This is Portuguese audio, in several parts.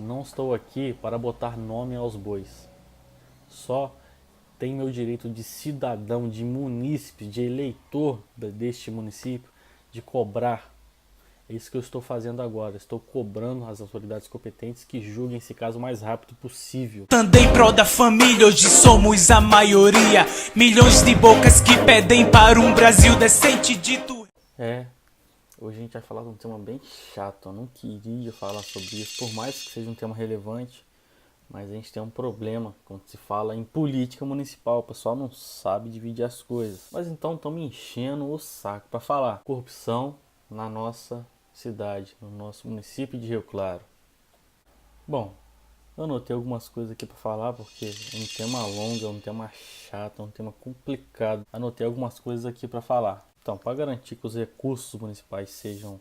não estou aqui para botar nome aos bois. Só tenho meu direito de cidadão, de munícipe, de eleitor deste município, de cobrar. É isso que eu estou fazendo agora. Estou cobrando as autoridades competentes que julguem esse caso o mais rápido possível. Andei em prol da família, hoje somos a maioria. Milhões de bocas que pedem para um Brasil decente dito. Hoje a gente vai falar de um tema bem chato. Eu não queria falar sobre isso, por mais que seja um tema relevante. Mas a gente tem um problema quando se fala em política municipal. O pessoal não sabe dividir as coisas. Mas então estão me enchendo o saco para falar. Corrupção na nossa cidade, no nosso município de Rio Claro. Bom, eu anotei algumas coisas aqui para falar porque é um tema longo, é um tema chato, é um tema complicado. Anotei algumas coisas aqui para falar. Então, para garantir que os recursos municipais sejam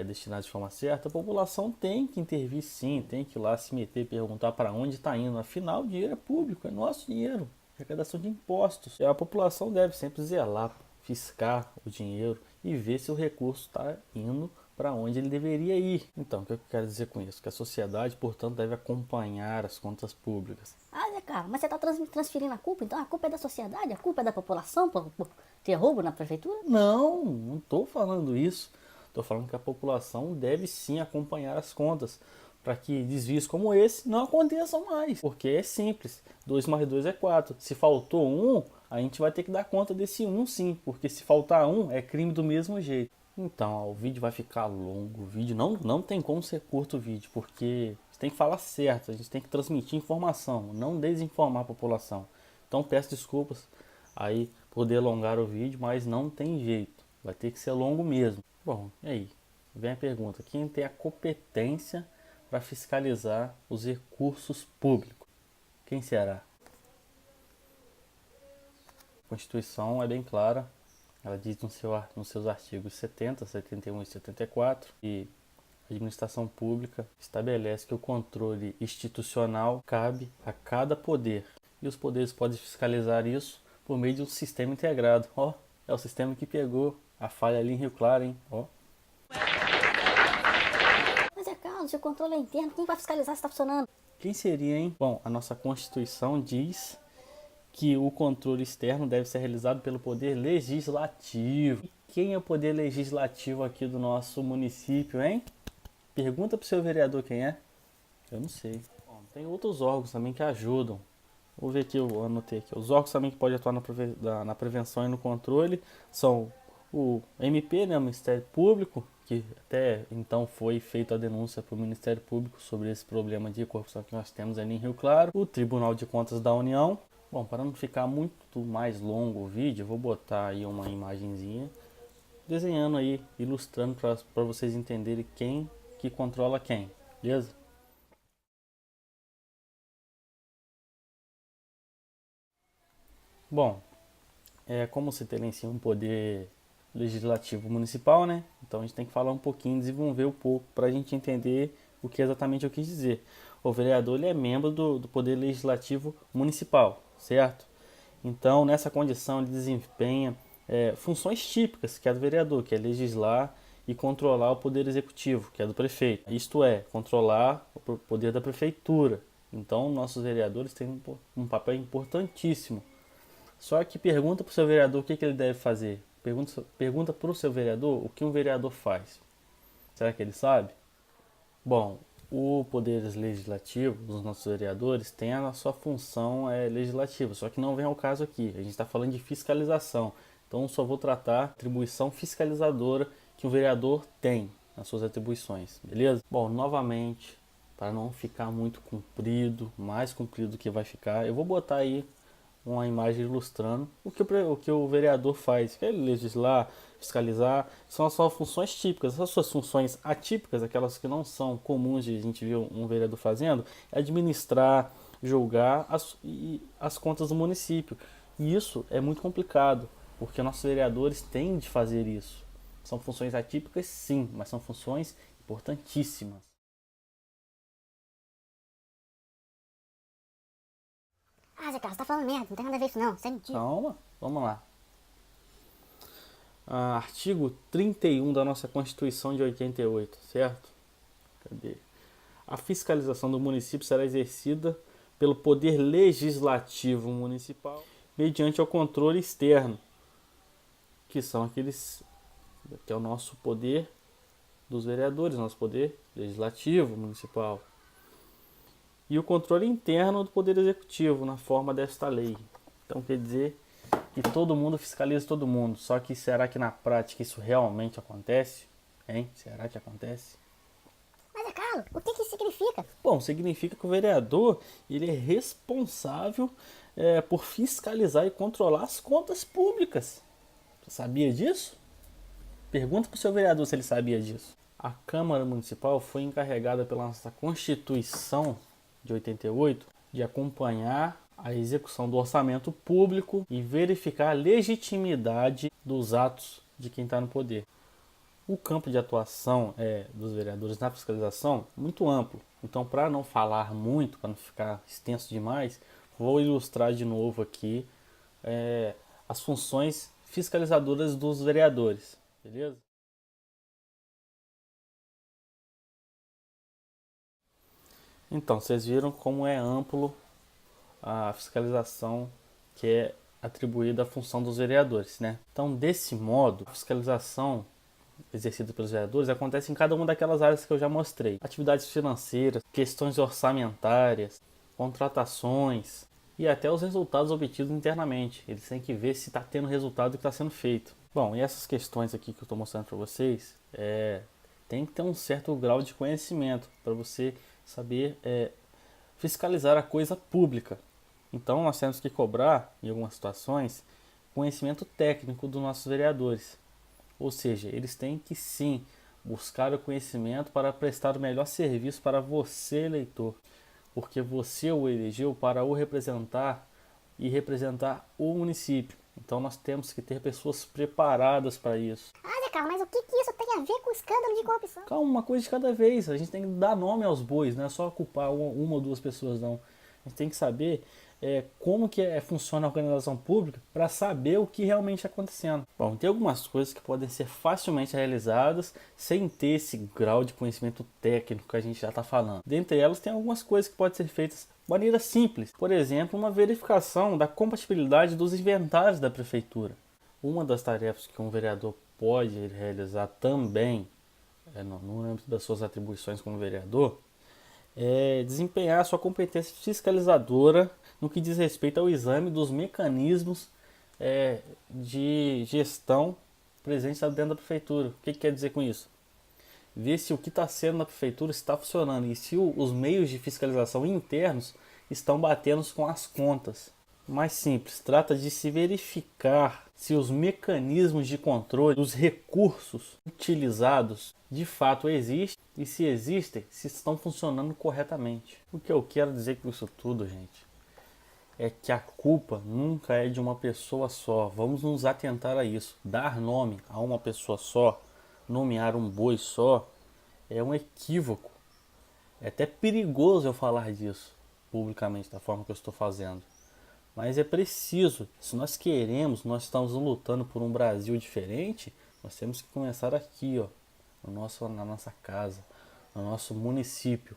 destinados de forma certa, a população tem que intervir sim, tem que ir lá se meter, perguntar para onde está indo. Afinal, o dinheiro é público, é nosso dinheiro, arrecadação de impostos. E a população deve sempre zelar, fiscar o dinheiro e ver se o recurso está indo para onde ele deveria ir. Então, o que eu quero dizer com isso? Que a sociedade, portanto, deve acompanhar as contas públicas. Zé Carlos, mas você está transferindo a culpa? Então a culpa é da sociedade? A culpa é da população por ter roubo na prefeitura? Não estou falando isso. Estou falando que a população deve sim acompanhar as contas para que desvios como esse não aconteçam mais. Porque é simples, 2 mais 2 é 4. Se faltou um, a gente vai ter que dar conta desse um sim, porque se faltar um, é crime do mesmo jeito. Então, ó, o vídeo vai ficar longo, o vídeo não tem como ser curto o vídeo, porque a gente tem que falar certo, a gente tem que transmitir informação, não desinformar a população. Então peço desculpas aí por delongar o vídeo, mas não tem jeito, vai ter que ser longo mesmo. Bom, e aí? Vem a pergunta, quem tem a competência para fiscalizar os recursos públicos? Quem será? A Constituição é bem clara. Ela diz nos seus artigos 70, 71 e 74 que a administração pública estabelece que o controle institucional cabe a cada poder. E os poderes podem fiscalizar isso por meio de um sistema integrado. Ó, é o sistema que pegou a falha ali em Rio Claro, hein? Ó. Mas Zé Carlos, se o controle é interno, quem vai fiscalizar se está funcionando? Quem seria, hein? Bom, a nossa Constituição diz que o controle externo deve ser realizado pelo poder legislativo. E quem é o poder legislativo aqui do nosso município, hein? Pergunta pro seu vereador quem é. Eu não sei. Bom, tem outros órgãos também que ajudam. Vou ver aqui, eu anotei aqui. Os órgãos também que podem atuar na prevenção e no controle são o MP, né, o Ministério Público, que até então foi feita a denúncia para o Ministério Público sobre esse problema de corrupção que nós temos ali em Rio Claro. O Tribunal de Contas da União. Bom, para não ficar muito mais longo o vídeo, eu vou botar aí uma imagenzinha desenhando aí, ilustrando para vocês entenderem quem que controla quem, beleza? Bom, como você tem lá em cima um poder legislativo municipal, né? Então a gente tem que falar um pouquinho, desenvolver um pouco para a gente entender o que exatamente eu quis dizer. O vereador ele é membro do poder legislativo municipal, certo? Então nessa condição ele desempenha funções típicas que é do vereador, que é legislar e controlar o poder executivo, que é do prefeito. Isto é, controlar o poder da prefeitura. Então nossos vereadores têm um papel importantíssimo. Só que pergunta para o seu vereador o que ele deve fazer. Pergunta para o seu vereador o que um vereador faz. Será que ele sabe? Bom, o poder legislativo dos nossos vereadores tem a sua função legislativa, só que não vem ao caso aqui. A gente está falando de fiscalização. Então só vou tratar a atribuição fiscalizadora que o vereador tem nas suas atribuições, beleza? Bom, novamente, para não ficar muito comprido, mais comprido do que vai ficar, eu vou botar aí uma imagem ilustrando o que o vereador faz, que é legislar, fiscalizar, são as suas funções típicas. As suas funções atípicas, aquelas que não são comuns de a gente ver um vereador fazendo, é administrar, julgar as contas do município. E isso é muito complicado, porque nossos vereadores têm de fazer isso. São funções atípicas, sim, mas são funções importantíssimas. Zé Carlos, tá falando merda, não tem nada a ver isso não, isso é mentira. Calma, vamos lá. Artigo 31 da nossa Constituição de 88, certo? Cadê? A fiscalização do município será exercida pelo Poder Legislativo Municipal mediante o controle externo, que é o nosso poder dos vereadores, nosso poder legislativo municipal. E o controle interno do Poder Executivo, na forma desta lei. Então quer dizer que todo mundo fiscaliza todo mundo. Só que será que na prática isso realmente acontece? Hein? Será que acontece? Mas, Carlos, o que isso significa? Bom, significa que o vereador ele é responsável por fiscalizar e controlar as contas públicas. Você sabia disso? Pergunta para o seu vereador se ele sabia disso. A Câmara Municipal foi encarregada pela nossa Constituição de 88 de acompanhar a execução do orçamento público e verificar a legitimidade dos atos de quem está no poder. O campo de atuação dos vereadores na fiscalização é muito amplo. Então, para não falar muito, para não ficar extenso demais, vou ilustrar de novo aqui as funções fiscalizadoras dos vereadores. Beleza? Então, vocês viram como é amplo a fiscalização que é atribuída à função dos vereadores, né? Então, desse modo, a fiscalização exercida pelos vereadores acontece em cada uma daquelas áreas que eu já mostrei. Atividades financeiras, questões orçamentárias, contratações e até os resultados obtidos internamente. Eles têm que ver se está tendo resultado do que está sendo feito. Bom, e essas questões aqui que eu estou mostrando para vocês, tem que ter um certo grau de conhecimento para você saber fiscalizar a coisa pública. Então nós temos que cobrar, em algumas situações, conhecimento técnico dos nossos vereadores. Ou seja, eles têm que sim buscar o conhecimento para prestar o melhor serviço para você, eleitor. Porque você o elegeu para o representar e representar o município. Então nós temos que ter pessoas preparadas para isso. Ah, Zé Carlos, mas o que isso tem a ver com o escândalo de corrupção? Calma, uma coisa de cada vez. A gente tem que dar nome aos bois, não é só culpar uma ou duas pessoas, não. A gente tem que saber como que funciona a organização pública para saber o que realmente está acontecendo. Bom, tem algumas coisas que podem ser facilmente realizadas sem ter esse grau de conhecimento técnico que a gente já está falando. Dentre elas, tem algumas coisas que podem ser feitas de maneira simples. Por exemplo, uma verificação da compatibilidade dos inventários da prefeitura. Uma das tarefas que um vereador pode realizar também, no âmbito das suas atribuições como vereador, é desempenhar sua competência fiscalizadora no que diz respeito ao exame dos mecanismos de gestão presentes dentro da prefeitura. O que quer dizer com isso? Ver se o que está sendo na prefeitura está funcionando e se os meios de fiscalização internos estão batendo com as contas. Mais simples, trata de se verificar se os mecanismos de controle dos recursos utilizados de fato existem e se existem, se estão funcionando corretamente. O que eu quero dizer com isso tudo, gente, é que a culpa nunca é de uma pessoa só. Vamos nos atentar a isso. Dar nome a uma pessoa só, nomear um boi só, é um equívoco. É até perigoso eu falar disso publicamente, da forma que eu estou fazendo. Mas é preciso. Se nós queremos, nós estamos lutando por um Brasil diferente, nós temos que começar aqui, ó, na nossa casa, no nosso município,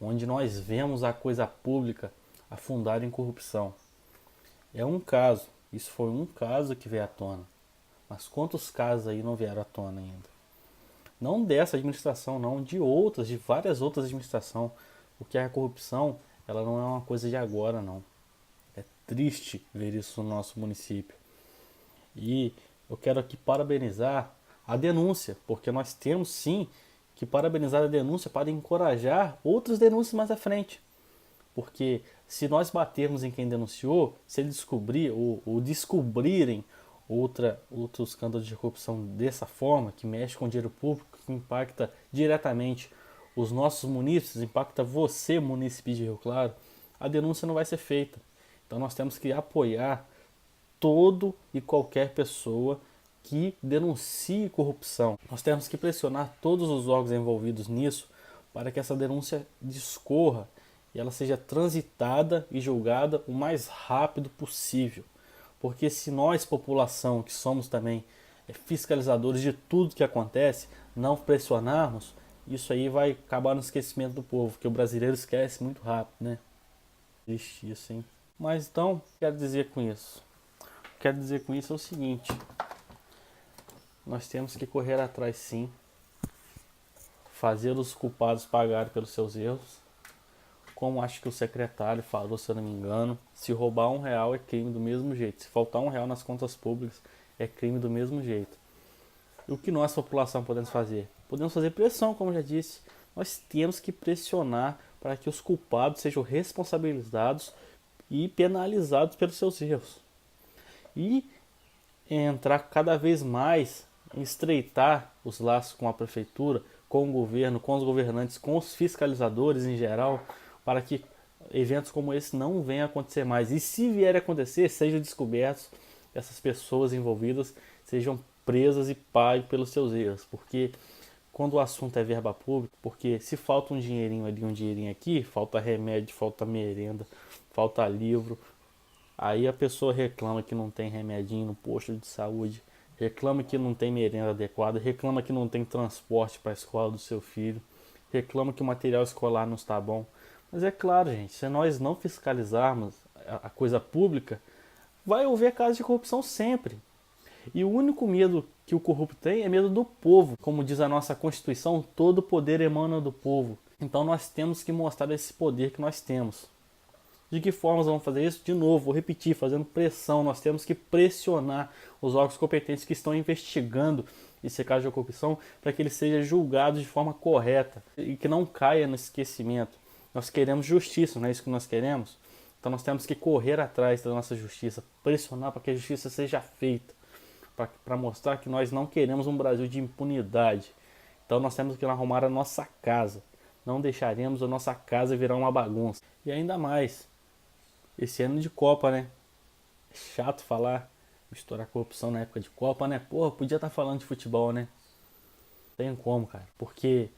onde nós vemos a coisa pública afundada em corrupção. É um caso, isso foi um caso que veio à tona. Mas quantos casos aí não vieram à tona ainda? Não dessa administração, não, de outras, de várias outras administrações. Porque a corrupção, ela não é uma coisa de agora, não. É triste ver isso no nosso município. E eu quero aqui parabenizar a denúncia, porque nós temos sim que parabenizar a denúncia para encorajar outras denúncias mais à frente. Porque se nós batermos em quem denunciou, se ele descobrir ou descobrirem outro escândalo de corrupção dessa forma, que mexe com o dinheiro público, que impacta diretamente os nossos munícipes, impacta você, munícipe de Rio Claro, a denúncia não vai ser feita. Então nós temos que apoiar todo e qualquer pessoa que denuncie corrupção. Nós temos que pressionar todos os órgãos envolvidos nisso para que essa denúncia discorra e ela seja transitada e julgada o mais rápido possível. Porque se nós, população, que somos também fiscalizadores de tudo que acontece, não pressionarmos, isso aí vai acabar no esquecimento do povo, porque o brasileiro esquece muito rápido, né? Existe isso, hein? Mas então, o que quero dizer com isso? O que quero dizer com isso é o seguinte: nós temos que correr atrás, sim, fazer os culpados pagarem pelos seus erros. Como acho que o secretário falou, se eu não me engano, se roubar R$1 é crime do mesmo jeito. Se faltar R$1 nas contas públicas é crime do mesmo jeito. E o que nós, população, podemos fazer? Podemos fazer pressão, como eu já disse. Nós temos que pressionar para que os culpados sejam responsabilizados e penalizados pelos seus erros. E entrar cada vez mais em estreitar os laços com a prefeitura, com o governo, com os governantes, com os fiscalizadores em geral, para que eventos como esse não venham a acontecer mais. E se vier a acontecer, sejam descobertos, essas pessoas envolvidas sejam presas e paguem pelos seus erros. Porque quando o assunto é verba pública, porque se falta um dinheirinho ali, um dinheirinho aqui, falta remédio, falta merenda, falta livro, aí a pessoa reclama que não tem remedinho no posto de saúde, reclama que não tem merenda adequada, reclama que não tem transporte para a escola do seu filho, reclama que o material escolar não está bom. Mas é claro, gente, se nós não fiscalizarmos a coisa pública, vai haver casos de corrupção sempre. E o único medo que o corrupto tem é medo do povo. Como diz a nossa Constituição, todo poder emana do povo. Então nós temos que mostrar esse poder que nós temos. De que formas vamos fazer isso? De novo, vou repetir, fazendo pressão. Nós temos que pressionar os órgãos competentes que estão investigando esse caso de corrupção para que ele seja julgado de forma correta e que não caia no esquecimento. Nós queremos justiça, não é isso que nós queremos? Então nós temos que correr atrás da nossa justiça, pressionar para que a justiça seja feita, para mostrar que nós não queremos um Brasil de impunidade. Então nós temos que arrumar a nossa casa. Não deixaremos a nossa casa virar uma bagunça. E ainda mais, esse ano de Copa, né? É chato falar, misturar corrupção na época de Copa, né? Porra, podia estar falando de futebol, né? Não tem como, cara. Porque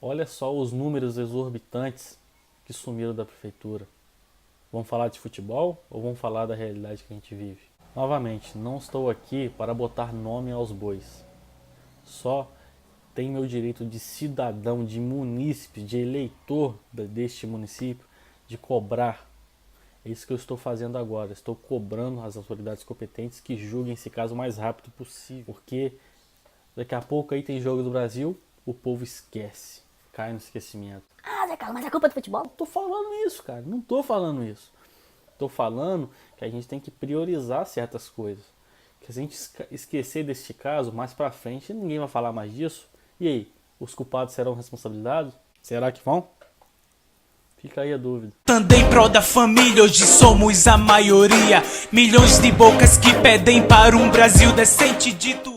olha só os números exorbitantes que sumiram da prefeitura. Vamos falar de futebol ou vamos falar da realidade que a gente vive? Novamente, não estou aqui para botar nome aos bois. Só tenho meu direito de cidadão, de munícipe, de eleitor deste município, de cobrar. É isso que eu estou fazendo agora. Estou cobrando as autoridades competentes que julguem esse caso o mais rápido possível. Porque daqui a pouco aí tem jogo do Brasil, o povo esquece. Cai no esquecimento. Ah, Zé Carlos, mas é culpa do futebol? Tô falando isso, cara. Não tô falando isso. Tô falando que a gente tem que priorizar certas coisas. Que se a gente esquecer deste caso, mais pra frente ninguém vai falar mais disso. E aí, os culpados serão responsabilizados? Será que vão? Fica aí a dúvida. Andei em prol da família, hoje somos a maioria. Milhões de bocas que pedem para um Brasil decente dito.